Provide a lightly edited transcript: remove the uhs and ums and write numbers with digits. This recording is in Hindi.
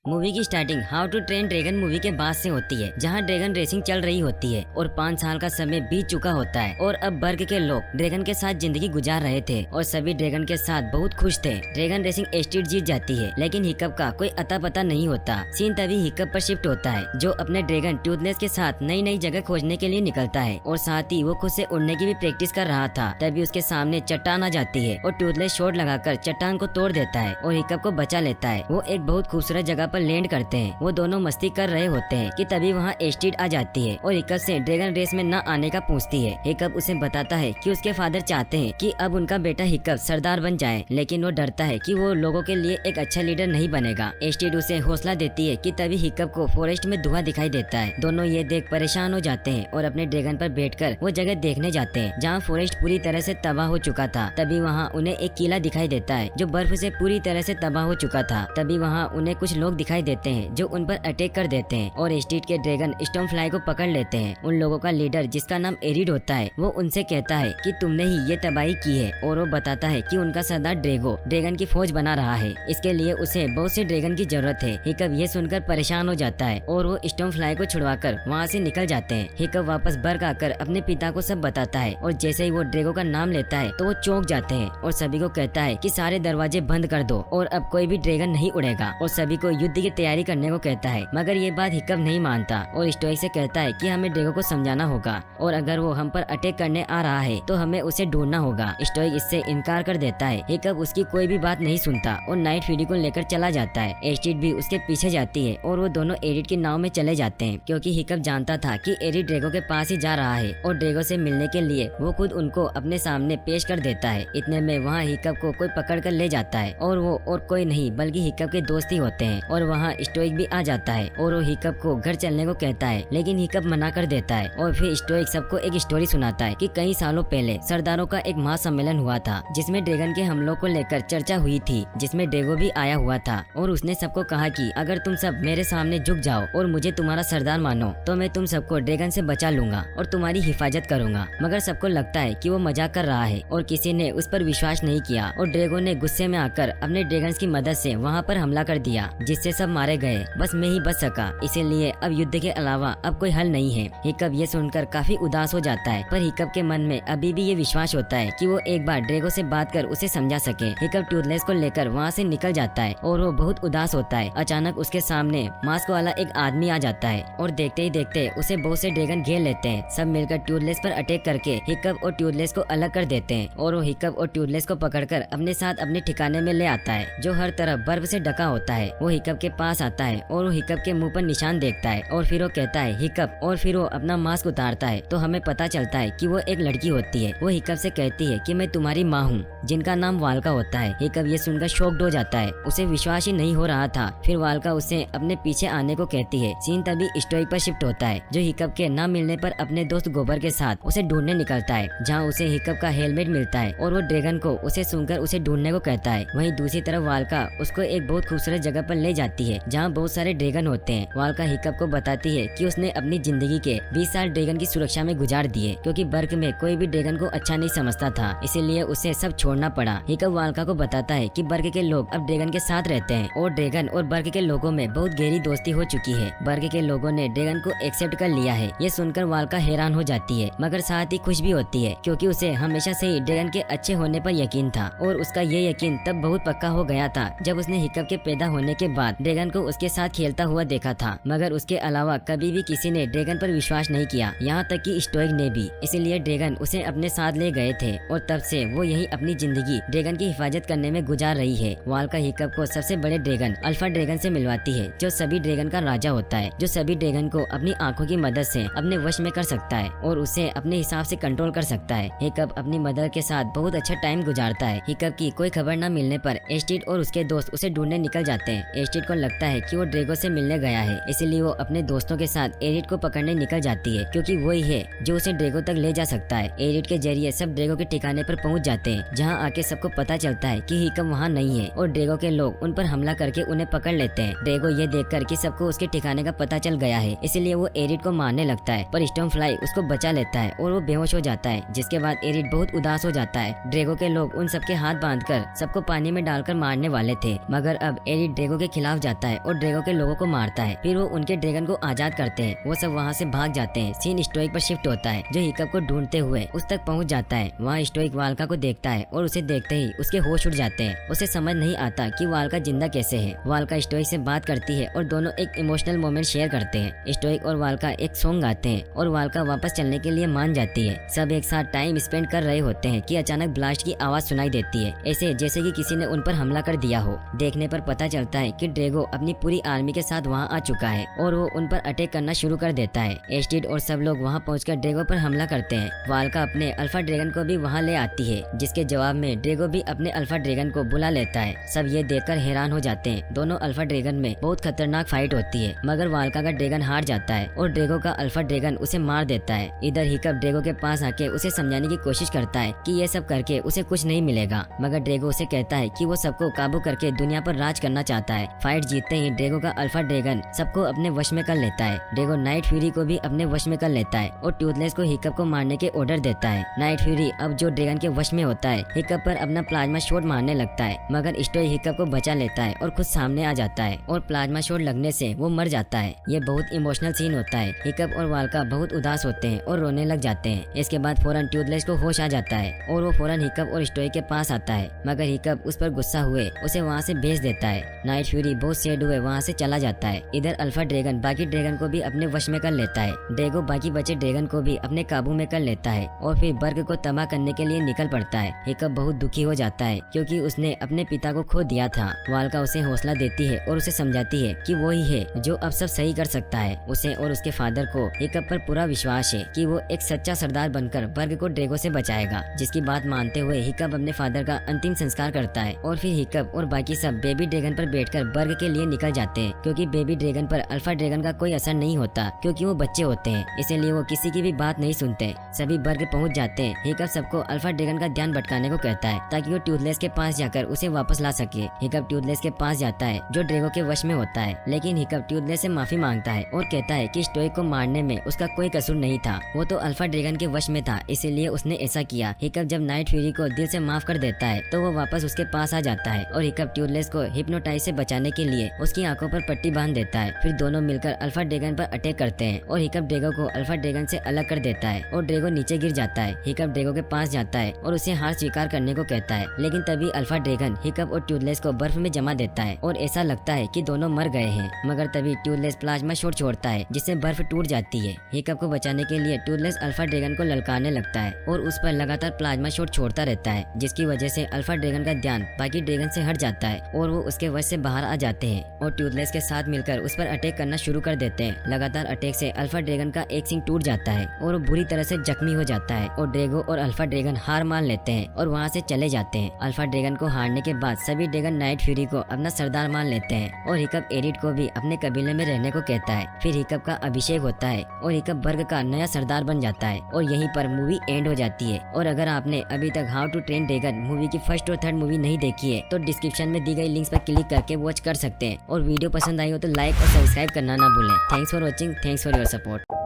मूवी की starting How to Train Dragon movie के बाद से होती है, जहां ड्रैगन रेसिंग चल रही होती है और 5 साल का समय बीत चुका होता है और अब बर्ग के लोग ड्रैगन के साथ जिंदगी गुजार रहे थे और सभी ड्रैगन के साथ बहुत खुश थे। ड्रैगन रेसिंग एस्टेट जीत जाती है, लेकिन हिकअप का कोई अता पता नहीं होता। सीन तभी हिकअप पर शिफ्ट होता है, जो अपने ड्रैगन टूथलेस के साथ नई नई जगह खोजने के लिए निकलता है और साथ ही वो खुद से उड़ने की भी प्रैक्टिस कर रहा था। तभी उसके सामने चट्टान आ जाती है और टूथलेस शॉट लगाकर चट्टान को तोड़ देता है और हिकअप को बचा लेता है। वो एक बहुत खूबसूरत जगह पर लैंड करते हैं। वो दोनों मस्ती कर रहे होते हैं कि तभी वहाँ एस्टेट आ जाती है और हिकअप से ड्रैगन रेस में न आने का पूछती है। हिकअप उसे बताता है कि उसके फादर चाहते हैं कि अब उनका बेटा हिकअप सरदार बन जाए, लेकिन वो डरता है कि वो लोगों के लिए एक अच्छा लीडर नहीं बनेगा। एस्टेट उसे हौसला देती है कि तभी हिकअप को फॉरेस्ट में धुआं दिखाई देता है। दोनों ये देख परेशान हो जाते हैं और अपने ड्रैगन पर बैठकर वो जगह देखने जाते हैं जहाँ फॉरेस्ट पूरी तरह से तबाह हो चुका था। तभी वहाँ उन्हें एक किला दिखाई देता है जो बर्फ से पूरी तरह से तबाह हो चुका था। तभी वहाँ उन्हें कुछ लोग दिखाई देते हैं जो उन पर अटैक कर देते हैं और एस्टेट के ड्रैगन स्टॉर्म फ्लाई को पकड़ लेते हैं। उन लोगों का लीडर, जिसका नाम एरिड होता है, वो उनसे कहता है कि तुमने ही ये तबाही की है और वो बताता है कि उनका सरदार ड्रैगो ड्रैगन की फौज बना रहा है, इसके लिए उसे बहुत से ड्रैगन की जरूरत है। हिकअप ये सुनकर परेशान हो जाता है और वो स्टॉर्म फ्लाई को छुड़वाकर वहाँ से निकल जाते हैं। हिकअप वापस बर्ग आकर अपने पिता को सब बताता है और जैसे ही वो ड्रैगो का नाम लेता है तो वो चौंक जाते हैं और सभी को कहता है कि सारे दरवाजे बंद कर दो और अब कोई भी ड्रैगन नहीं उड़ेगा और सभी को युद्ध की तैयारी करने को कहता है। मगर ये बात हिकअप नहीं मानता और स्टोइक से कहता है कि हमें ड्रैगो को समझाना होगा और अगर वो हम पर अटैक करने आ रहा है तो हमें उसे ढूंढना होगा। स्टोइक इससे इनकार कर देता है। हिकअप उसकी कोई भी बात नहीं सुनता और नाइट फ्यूरी को लेकर चला जाता है। एस्टेट भी उसके पीछे जाती है और वो दोनों एरिड की नाव में चले जाते हैं, क्योंकि हिकअप जानता था कि एरिड ड्रैगो के पास ही जा रहा है और ड्रैगो से मिलने के लिए वो खुद उनको अपने सामने पेश कर देता है। इतने में वहाँ हिकअप को कोई पकड़ कर ले जाता है और वो और कोई नहीं बल्कि हिकअप के दोस्त ही होते हैं और वहाँ स्टोइक भी आ जाता है और वो हिकअप को घर चलने को कहता है, लेकिन हिकअप मना कर देता है और फिर स्टोइक सबको एक स्टोरी सुनाता है कि कई सालों पहले सरदारों का एक महासम्मेलन हुआ था जिसमें ड्रैगन के हमलों को लेकर चर्चा हुई थी, जिसमें ड्रैगो भी आया हुआ था और उसने सबको कहा कि अगर तुम सब मेरे सामने झुक जाओ और मुझे तुम्हारा सरदार मानो तो मैं तुम सबको ड्रैगन से बचा लूंगा और तुम्हारी हिफाजत करूंगा। मगर सबको लगता है कि वो मजाक कर रहा है और किसी ने उस पर विश्वास नहीं किया और ड्रैगो ने गुस्से में आकर अपने ड्रैगन्स की मदद से वहाँ पर हमला कर दिया, जिससे सब मारे गए, बस मैं ही बच सका। इसीलिए अब युद्ध के अलावा अब कोई हल नहीं है। हिकअप ये सुनकर काफी उदास हो जाता है, पर हिकअप के मन में अभी भी ये विश्वास होता है कि वो एक बार ड्रैगो से बात कर उसे समझा सके। हिकअप टूथलेस को लेकर वहाँ से निकल जाता है और वो बहुत उदास होता है। अचानक उसके सामने मास्क वाला एक आदमी आ जाता है और देखते ही देखते उसे बहुत से ड्रैगन घेर लेते हैं। सब मिलकर टूथलेस पर अटैक करके हिकअप और टूथलेस को अलग कर देते हैं और वो हिकअप और टूथलेस को पकड़कर अपने साथ अपने ठिकाने में ले आता है, जो हर तरफ बर्फ से ढका होता है। वो हिकअप के पास आता है और वो हिकअप के मुंह पर निशान देखता है और फिर वो कहता है हिकअप, और फिर वो अपना मास्क उतारता है तो हमें पता चलता है कि वो एक लड़की होती है। वो हिकअप से कहती है कि मैं तुम्हारी माँ हूँ, जिनका नाम वाल्का होता है। हिकअप ये सुनकर शॉक्ड हो जाता है, उसे विश्वास ही नहीं हो रहा था। फिर वाल्का उसे अपने पीछे आने को कहती है। सीन तभी स्टोइक पर शिफ्ट होता है, जो हिकअप के न मिलने पर अपने दोस्त गोबर के साथ उसे ढूंढने निकलता है, जहाँ उसे हिकअप का हेलमेट मिलता है और वो ड्रैगन को उसे सुनकर उसे ढूंढने को कहता है। वहीं दूसरी तरफ वाल्का उसको एक बहुत खूबसूरत जगह पर ले जाती है जहाँ बहुत सारे ड्रैगन होते हैं। वाल्का हिकअप को बताती है कि उसने अपनी जिंदगी के 20 साल ड्रैगन की सुरक्षा में गुजार दिए, क्योंकि बर्ग में कोई भी ड्रैगन को अच्छा नहीं समझता था, इसीलिए उसे सब छोड़ना पड़ा। हिकअप वाल्का को बताता है कि बर्ग के लोग अब ड्रैगन के साथ रहते हैं और ड्रैगन और बर्ग के लोगों में बहुत गहरी दोस्ती हो चुकी है। बर्ग के लोगों ने ड्रैगन को एक्सेप्ट कर लिया है। ये सुनकर वाल्का हैरान हो जाती है, मगर साथ ही खुश भी होती है, क्योंकि उसे हमेशा से ही ड्रैगन के अच्छे होने पर यकीन था और उसका ये यकीन तब बहुत पक्का हो गया था जब उसने हिकअप के पैदा होने के बाद ड्रैगन को उसके साथ खेलता हुआ देखा था। मगर उसके अलावा कभी भी किसी ने ड्रैगन पर विश्वास नहीं किया, यहाँ तक कि स्टोइक ने भी। इसीलिए ड्रैगन उसे अपने साथ ले गए थे और तब से वो यही अपनी जिंदगी ड्रैगन की हिफाजत करने में गुजार रही है। वाल्का हिकअप को सबसे बड़े ड्रैगन अल्फा ड्रैगन से मिलवाती है, जो सभी ड्रैगन का राजा होता है, जो सभी ड्रैगन को अपनी आंखों की मदद से अपने वश में कर सकता है और उसे अपने हिसाब से कंट्रोल कर सकता है। हिकअप अपनी मदर के साथ बहुत अच्छा टाइम गुजारता है। हिकअप की कोई खबर न मिलने पर एस्टेट और उसके दोस्त उसे ढूंढने निकल जाते हैं। एस्टेट को लगता है कि वो ड्रैगो से मिलने गया है, इसीलिए वो अपने दोस्तों के साथ एरिड को पकड़ने निकल जाती है, क्योंकि वही है जो उसे ड्रैगो तक ले जा सकता है। एरिड के जरिए सब ड्रैगो के ठिकाने पर पहुंच जाते हैं, जहां आके सबको पता चलता है कि हिकअप वहां नहीं है और ड्रैगो के लोग उन पर हमला करके उन्हें पकड़ लेते हैं। ड्रैगो ये देखकर कि सबको उसके ठिकाने का पता चल गया है, इसलिए वो एरिड को मारने लगता है, पर स्टॉर्म फ्लाई उसको बचा लेता है और वो बेहोश हो जाता है, जिसके बाद एरिड बहुत उदास हो जाता है। ड्रैगो के लोग उन सबके हाथ बांधकर सबको पानी में डालकर मारने वाले थे, मगर अब एरिड ड्रैगो के खिलाफ खिलाफ जाता है और ड्रैगो के लोगों को मारता है। फिर वो उनके ड्रैगन को आजाद करते हैं। वो सब वहाँ से भाग जाते हैं। सीन स्टोइक पर शिफ्ट होता है जो हिकअप को ढूंढते हुए उस तक पहुँच जाता है। वहाँ स्टोइक वाल्का को देखता है और उसे देखते ही उसके होश उड़ जाते हैं। उसे समझ नहीं आता कि वाल्का जिंदा कैसे है। वाल्का स्टोइक से बात करती है और दोनों एक इमोशनल मोमेंट शेयर करते हैं। स्टोइक और वाल्का एक सॉन्ग गाते हैं और वाल्का वापस चलने के लिए मान जाती है। सब एक साथ टाइम स्पेंड कर रहे होते हैं कि अचानक ब्लास्ट की आवाज सुनाई देती है, ऐसे जैसे कि किसी ने उन पर हमला कर दिया हो। देखने पर पता चलता है कि ड्रैगो अपनी पूरी आर्मी के साथ वहां आ चुका है और वो उन पर अटैक करना शुरू कर देता है। एस्टिड और सब लोग वहां पहुंचकर ड्रैगो पर हमला करते हैं। वाल्का अपने अल्फा ड्रैगन को भी वहां ले आती है, जिसके जवाब में ड्रैगो भी अपने अल्फा ड्रैगन को बुला लेता है। सब ये देखकर हैरान हो जाते हैं। दोनों अल्फा ड्रैगन में बहुत खतरनाक फाइट होती है, मगर वाल्का का ड्रैगन हार जाता है और ड्रैगो का अल्फा ड्रैगन उसे मार देता है। इधर हिकअप ड्रैगो के पास आके उसे समझाने की कोशिश करता है कि ये सब करके उसे कुछ नहीं मिलेगा, मगर ड्रैगो उसे कहता है कि वो सबको काबू करके दुनिया पर राज करना चाहता है। फाइट जीतते ही ड्रैगो का अल्फा ड्रैगन सबको अपने वश में कर लेता है। ड्रैगो नाइट फ्यूरी को भी अपने वश में कर लेता है और टूथलेस को हिकअप को मारने के ऑर्डर देता है। नाइट फ्यूरी अब जो ड्रैगन के वश में होता है हिकअप पर अपना प्लाज्मा शॉट मारने लगता है, मगर स्टोइक हिकअप को बचा लेता है और खुद सामने आ जाता है और प्लाज्मा शॉट लगने से वो मर जाता है। ये बहुत इमोशनल सीन होता है। हिकअप और वाल्का बहुत उदास होते हैं और रोने लग जाते हैं। इसके बाद फौरन टूथलेस को होश आ जाता है और वो फौरन हिकअप और स्टोइक के पास आता है, मगर हिकअप उस पर गुस्सा हुए उसे वहाँ से भेज देता है। नाइट फ्यूरी बहुत सैड हुए वहाँ से चला जाता है। इधर अल्फा ड्रैगन बाकी ड्रैगन को भी अपने वश में कर लेता है। ड्रैगो बाकी बचे ड्रैगन को भी अपने काबू में कर लेता है और फिर बर्ग को तबाह करने के लिए निकल पड़ता है। हिकअप बहुत दुखी हो जाता है क्योंकि उसने अपने पिता को खो दिया था। वाल्का उसे हौसला देती है और उसे समझाती है कि वो ही है जो अब सब सही कर सकता है। उसे और उसके फादर को हिकअप पर पूरा विश्वास है कि वो एक सच्चा सरदार बनकर बर्ग को ड्रैगो से बचाएगा। जिसकी बात मानते हुए हिकअप अपने फादर का अंतिम संस्कार करता है और फिर हिकअप और बाकी सब बेबी ड्रैगन पर बैठकर बर्ग के लिए निकल जाते हैं, क्योंकि बेबी ड्रैगन पर अल्फा ड्रैगन का कोई असर नहीं होता क्योंकि वो बच्चे होते हैं, इसीलिए वो किसी की भी बात नहीं सुनते। सभी बर्ग पहुंच जाते हैं। हिकअप सबको अल्फा ड्रैगन का ध्यान भटकाने को कहता है ताकि वो टूथलेस के पास जाकर उसे वापस ला सके। हिकअप टूथलेस के पास जाता है जो ड्रैगो के वश में होता है, लेकिन हिकअप टूथलेस से माफी मांगता है और कहता है कि स्टोइक को मारने में उसका कोई कसूर नहीं था, वो तो अल्फा ड्रैगन के वश में था, इसीलिए उसने ऐसा किया। हिकअप जब नाइट फ्यूरी को दिल से माफ कर देता है तो वो वापस उसके पास आ जाता है और हिकअप टूथलेस को हिप्नोटाइज से बचाने के लिए उसकी आंखों पर पट्टी बांध देता है। फिर दोनों मिलकर अल्फा ड्रैगन पर अटैक करते हैं और हिकअप ड्रैगो को अल्फा ड्रैगन से अलग कर देता है और ड्रैगो नीचे गिर जाता है। हिकअप ड्रैगो के पास जाता है और उसे हार स्वीकार करने को कहता है, लेकिन तभी अल्फा ड्रैगन हिकअप और टूथलेस को बर्फ में जमा देता है और ऐसा लगता है कि दोनों मर गए हैं, मगर तभी टूथलेस प्लाज्मा शॉट छोड़ता है जिससे बर्फ टूट जाती है। हिकअप को बचाने के लिए टूथलेस अल्फा ड्रैगन को ललकारने लगता है और उस पर लगातार प्लाज्मा शॉट छोड़ता रहता है, जिसकी वजह से अल्फा ड्रैगन का ध्यान बाकी ड्रैगन से हट जाता है और वो उसके वश से बाहर आ जाते हैं और टूथलेस के साथ मिलकर उस पर अटैक करना शुरू कर देते हैं। लगातार अटैक से अल्फा ड्रैगन का एक सिंग टूट जाता है और वो बुरी तरह से जख्मी हो जाता है और ड्रैगो और अल्फा ड्रैगन हार मान लेते हैं और वहाँ से चले जाते हैं। अल्फा ड्रैगन को हारने के बाद सभी ड्रैगन नाइट फ्यूरी को अपना सरदार मान लेते हैं और हिकअप एरिड को भी अपने कबीले में रहने को कहता है। फिर हिकअप का अभिषेक होता है और हिकअप बर्ग का नया सरदार बन जाता है और यहीं पर मूवी एंड हो जाती है। और अगर आपने अभी तक How to Train Dragon movie की फर्स्ट और थर्ड मूवी नहीं देखी है तो डिस्क्रिप्शन में दी गई लिंक्स पर क्लिक करके वॉच कर सकते हैं और वीडियो पसंद आई हो तो लाइक और सब्सक्राइब करना ना भूलें। Thanks for watching, thanks for your support.